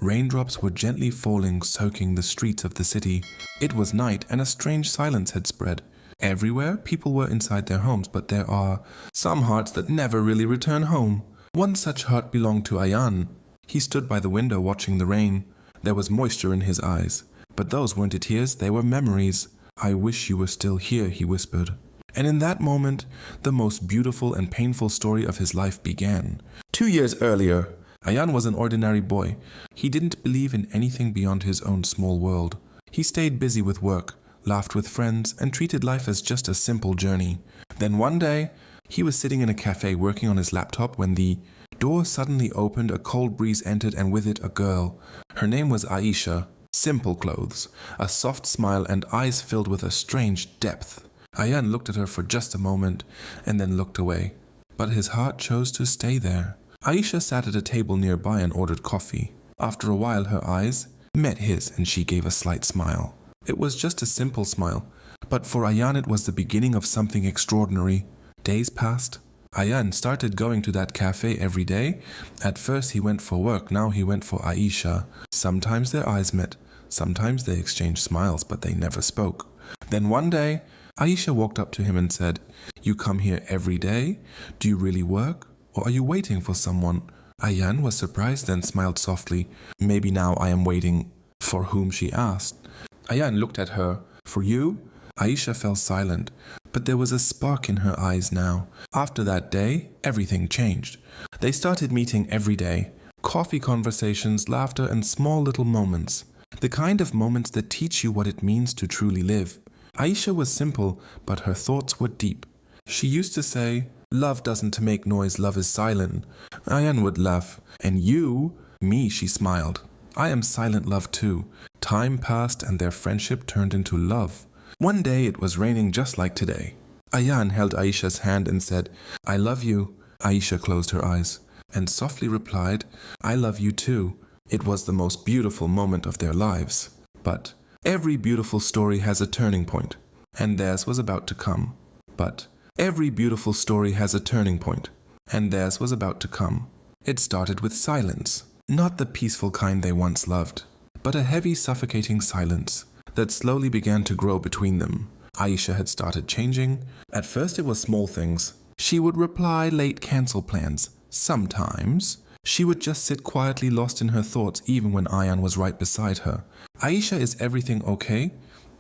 Raindrops were gently falling, soaking the streets of the city. It was night and a strange silence had spread. Everywhere, people were inside their homes, but there are some hearts that never really return home. One such heart belonged to Ayan. He stood by the window watching the rain. There was moisture in his eyes. But those weren't tears, they were memories. "I wish you were still here," he whispered. And in that moment, the most beautiful and painful story of his life began. 2 years earlier, Ayan was an ordinary boy. He didn't believe in anything beyond his own small world. He stayed busy with work, laughed with friends, and treated life as just a simple journey. Then one day, he was sitting in a cafe working on his laptop when the door suddenly opened, a cold breeze entered, and with it a girl. Her name was Aisha. Simple clothes, a soft smile, and eyes filled with a strange depth. Ayan looked at her for just a moment and then looked away. But his heart chose to stay there. Aisha sat at a table nearby and ordered coffee. After a while, her eyes met his and she gave a slight smile. It was just a simple smile, but for Ayan it was the beginning of something extraordinary. Days passed. Ayan started going to that cafe every day. At first he went for work, now he went for Aisha. Sometimes their eyes met, sometimes they exchanged smiles, but they never spoke. Then one day, Aisha walked up to him and said, "You come here every day? Do you really work? Or are you waiting for someone?" Ayan was surprised, then smiled softly. "Maybe now I am waiting." "For whom?" she asked. Ayan looked at her. "For you?" Aisha fell silent, but there was a spark in her eyes now. After that day, everything changed. They started meeting every day. Coffee conversations, laughter, and small little moments. The kind of moments that teach you what it means to truly live. Aisha was simple, but her thoughts were deep. She used to say, "Love doesn't make noise, love is silent." Ayan would laugh. "And you?" "Me," she smiled. "I am silent love too." Time passed and their friendship turned into love. One day it was raining just like today. Ayan held Aisha's hand and said, "I love you." Aisha closed her eyes and softly replied, "I love you too." It was the most beautiful moment of their lives. But every beautiful story has a turning point, and theirs was about to come. But every beautiful story has a turning point, and theirs was about to come. It started with silence, not the peaceful kind they once loved, but a heavy, suffocating silence that slowly began to grow between them. Aisha had started changing. At first it was small things. She would reply late, cancel plans. Sometimes she would just sit quietly, lost in her thoughts, even when Ayan was right beside her. "Aisha, is everything okay?"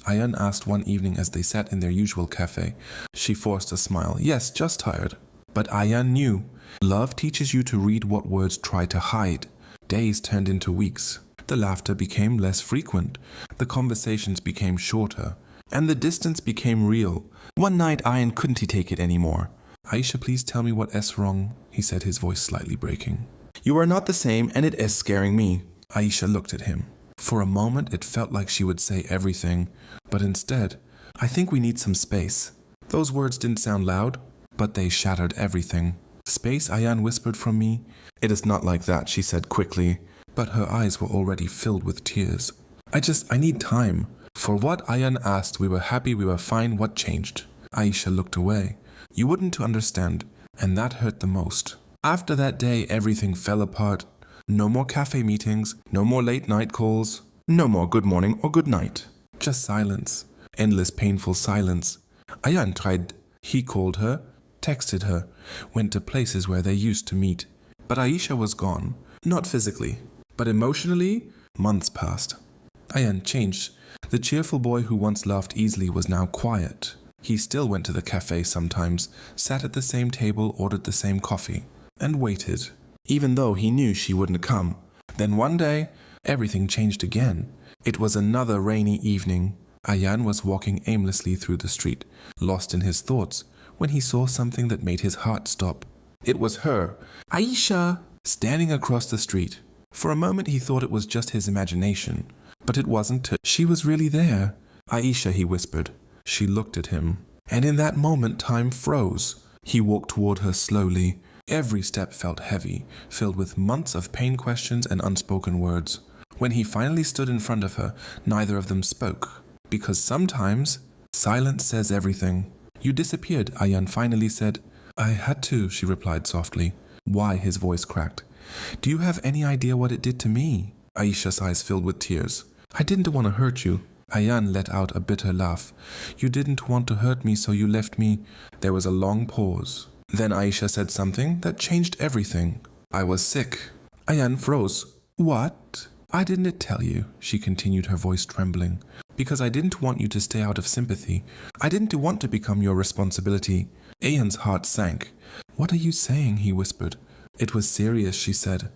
Ayan asked one evening as they sat in their usual cafe. She forced a smile. "Yes, just tired." But Ayan knew. Love teaches you to read what words try to hide. Days turned into weeks. The laughter became less frequent. The conversations became shorter. And the distance became real. One night, Ayan couldn't take it anymore. "Aisha, please tell me what is wrong," he said, his voice slightly breaking. "You are not the same, and it is scaring me." Aisha looked at him. For a moment, it felt like she would say everything. But instead, "I think we need some space." Those words didn't sound loud, but they shattered everything. "Space?" Ayan whispered from me. "It is not like that," she said quickly. But her eyes were already filled with tears. I need time." For what Ayan asked, "We were happy, we were fine, what changed?" Aisha looked away. "You wouldn't understand," and that hurt the most. After that day, everything fell apart. No more cafe meetings, no more late night calls, no more good morning or good night. Just silence, endless painful silence. Ayan tried. He called her, texted her, went to places where they used to meet. But Aisha was gone, not physically, but emotionally. Months passed. Ayan changed. The cheerful boy who once laughed easily was now quiet. He still went to the cafe sometimes, sat at the same table, ordered the same coffee, and waited, even though he knew she wouldn't come. Then one day, everything changed again. It was another rainy evening. Ayan was walking aimlessly through the street, lost in his thoughts, when he saw something that made his heart stop. It was her, Aisha, standing across the street. For a moment he thought it was just his imagination, but it wasn't. She was really there. "Aisha," he whispered. She looked at him, and in that moment time froze. He walked toward her slowly. Every step felt heavy, filled with months of pain, questions, and unspoken words. When he finally stood in front of her, neither of them spoke, because sometimes silence says everything. "You disappeared," Ayan finally said. "I had to," she replied softly. "Why?" His voice cracked. "Do you have any idea what it did to me?" Aisha's eyes filled with tears. I didn't want to hurt you. Ayan let out a bitter laugh. You didn't want to hurt me, so you left me. There was a long pause. Then Aisha said something that changed everything. I was sick. Ayan froze. What? I didn't tell you, she continued, her voice trembling. Because I didn't want you to stay out of sympathy. I didn't want to become your responsibility. Ayan's heart sank. What are you saying? He whispered. It was serious, she said.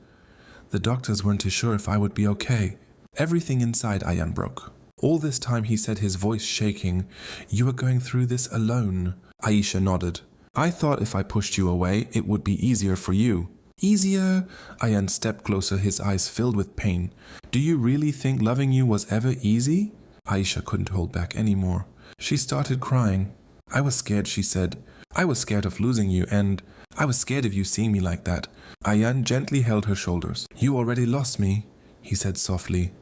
The doctors weren't too sure if I would be okay. Everything inside Ayan broke. All this time he said, his voice shaking, You are going through this alone. Aisha nodded. I thought if I pushed you away, it would be easier for you. Easier? Ayan stepped closer, his eyes filled with pain. Do you really think loving you was ever easy? Aisha couldn't hold back anymore. She started crying. I was scared, she said. I was scared of losing you, and I was scared of you seeing me like that. Ayan gently held her shoulders. You already lost me, he said softly.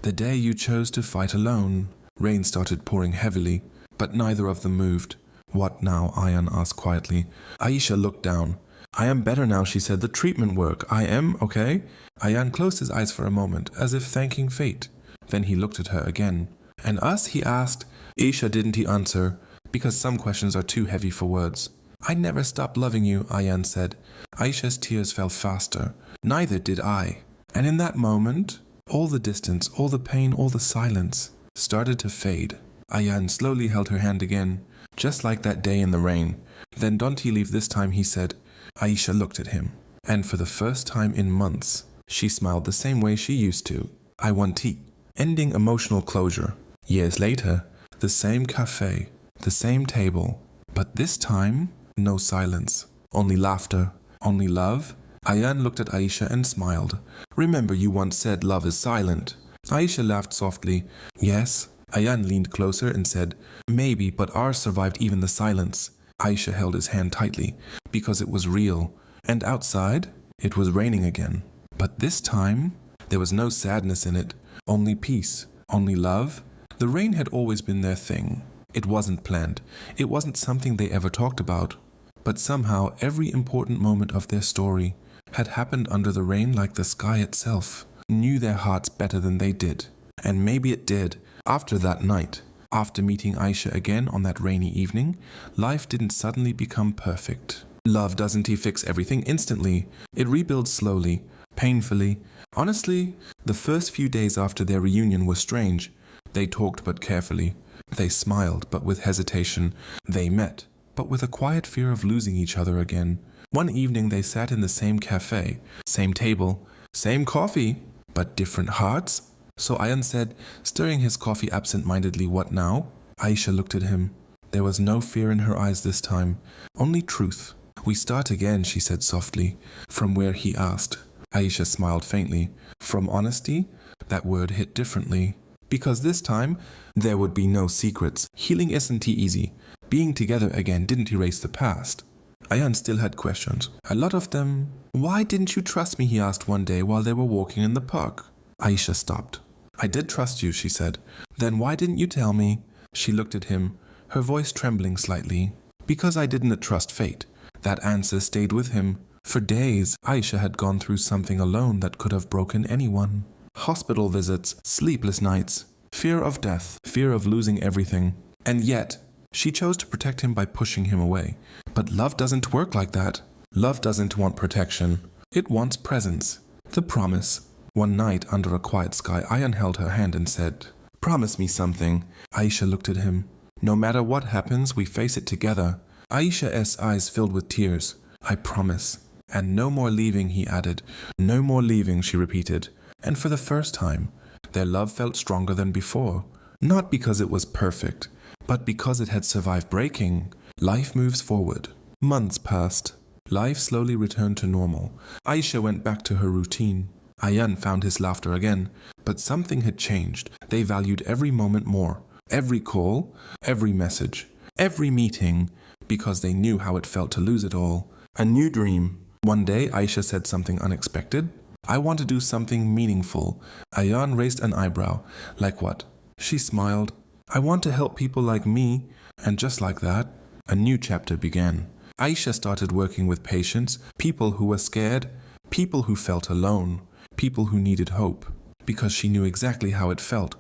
The day you chose to fight alone. Rain started pouring heavily, but neither of them moved. What now? Ayan asked quietly. Aisha looked down. I am better now, she said. The treatment worked. I am, okay? Ayan closed his eyes for a moment, as if thanking fate. Then he looked at her again. And us? He asked. Aisha didn't he answer, because some questions are too heavy for words. I never stopped loving you, Ayan said. Aisha's tears fell faster. Neither did I. And in that moment, all the distance, all the pain, all the silence started to fade. Ayan slowly held her hand again, just like that day in the rain. Then don't he leave this time, he said. Aisha looked at him, and for the first time in months, she smiled the same way she used to. I want tea. Ending emotional closure. Years later, the same cafe, the same table, but this time, no silence. Only laughter, only love. Ayan looked at Aisha and smiled. Remember you once said love is silent. Aisha laughed softly. Yes. Ayan leaned closer and said, maybe, but ours survived even the silence. Aisha held his hand tightly, because it was real. And outside, it was raining again. But this time, there was no sadness in it. Only peace, only love. The rain had always been their thing. It wasn't planned. It wasn't something they ever talked about. But somehow, every important moment of their story had happened under the rain, like the sky itself knew their hearts better than they did. And maybe it did. After that night, after meeting Aisha again on that rainy evening, life didn't suddenly become perfect. Love doesn't fix everything instantly. It rebuilds slowly, painfully. Honestly, the first few days after their reunion were strange. They talked but carefully. They smiled but with hesitation. They met, but with a quiet fear of losing each other again. One evening they sat in the same cafe, same table, same coffee, but different hearts. So Ayan said, stirring his coffee absent-mindedly, what now? Aisha looked at him. There was no fear in her eyes this time, only truth. We start again, she said softly. From where? He asked. Aisha smiled faintly. From honesty? That word hit differently. Because this time, there would be no secrets. Healing isn't easy. Being together again didn't erase the past. Ayan still had questions. A lot of them. Why didn't you trust me? He asked one day while they were walking in the park. Aisha stopped. I did trust you, she said. Then why didn't you tell me? She looked at him, her voice trembling slightly. Because I didn't trust fate. That answer stayed with him. For days, Aisha had gone through something alone that could have broken anyone. Hospital visits, sleepless nights, fear of death, fear of losing everything. And yet, she chose to protect him by pushing him away. But love doesn't work like that. Love doesn't want protection. It wants presence. The promise. One night, under a quiet sky, Ayan held her hand and said, Promise me something. Aisha looked at him. No matter what happens, we face it together. Aisha's eyes filled with tears. I promise. And no more leaving, he added. No more leaving, she repeated. And for the first time, their love felt stronger than before. Not because it was perfect, but because it had survived breaking. Life moves forward. Months passed. Life slowly returned to normal. Aisha went back to her routine. Ayan found his laughter again, but something had changed. They valued every moment more, every call, every message, every meeting, because they knew how it felt to lose it all. A new dream. One day, Aisha said something unexpected. I want to do something meaningful. Ayan raised an eyebrow. Like what? She smiled. I want to help people like me. And just like that, a new chapter began. Aisha started working with patients, people who were scared, people who felt alone, people who needed hope. because she knew exactly how it felt.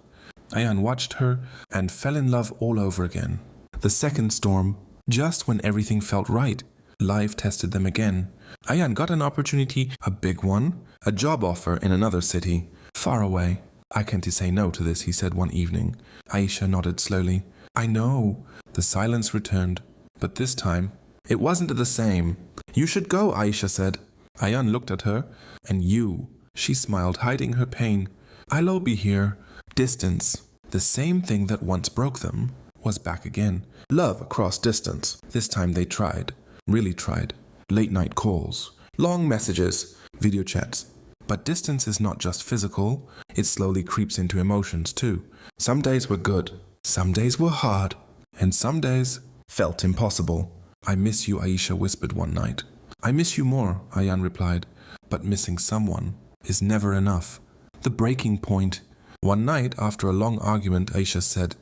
Ayan watched her and fell in love all over again. The second storm, just when everything felt right, life tested them again. Ayan got an opportunity, a big one, a job offer in another city, far away. "I can't say no to this," he said one evening. Aisha nodded slowly. "I know." The silence returned, but this time, it wasn't the same. "You should go," Aisha said. Ayan looked at her. "And you?" She smiled, hiding her pain. "I'll be here." Distance, the same thing that once broke them, was back again. Love across distance. This time they tried, really tried. Late night calls, long messages, video chats. But distance is not just physical, it slowly creeps into emotions too. Some days were good, some days were hard, and some days felt impossible. "I miss you," Aisha whispered one night. "I miss you more," Ayan replied. But missing someone is never enough. The breaking point. One night, after a long argument, Aisha said,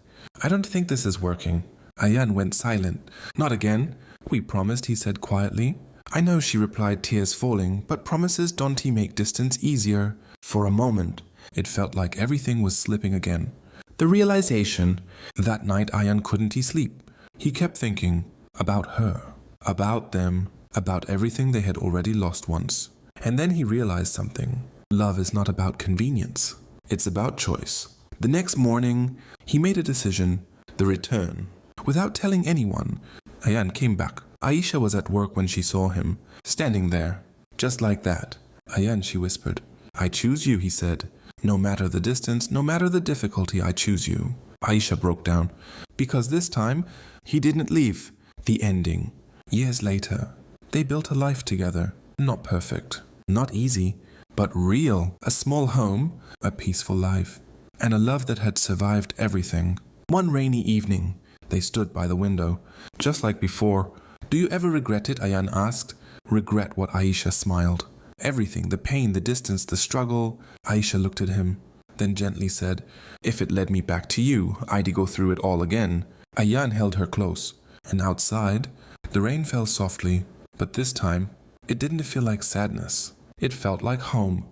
"I don't think this is working." Ayan went silent. "Not again." "We promised," he said quietly. "I know," she replied, tears falling, "but promises don't make distance easier." For a moment, it felt like everything was slipping again. The realization. That night Ayan couldn't sleep. He kept thinking about her, about them, about everything they had already lost once. And then he realized something. Love is not about convenience. It's about choice. The next morning, he made a decision, the return. Without telling anyone, Ayan came back. Aisha was at work when she saw him, standing there, just like that. "Ayan," she whispered. "I choose you," he said. "No matter the distance, no matter the difficulty, I choose you." Aisha broke down, because this time, he didn't leave. The ending. Years later, they built a life together. Not perfect, not easy, but real. A small home, a peaceful life, and a love that had survived everything. One rainy evening, they stood by the window, just like before. "Do you ever regret it?" Ayan asked. "Regret what?" Aisha smiled. "Everything, the pain, the distance, the struggle." Aisha looked at him, then gently said, "If it led me back to you, I'd go through it all again." Ayan held her close, and outside, the rain fell softly, but this time, it didn't feel like sadness. It felt like home.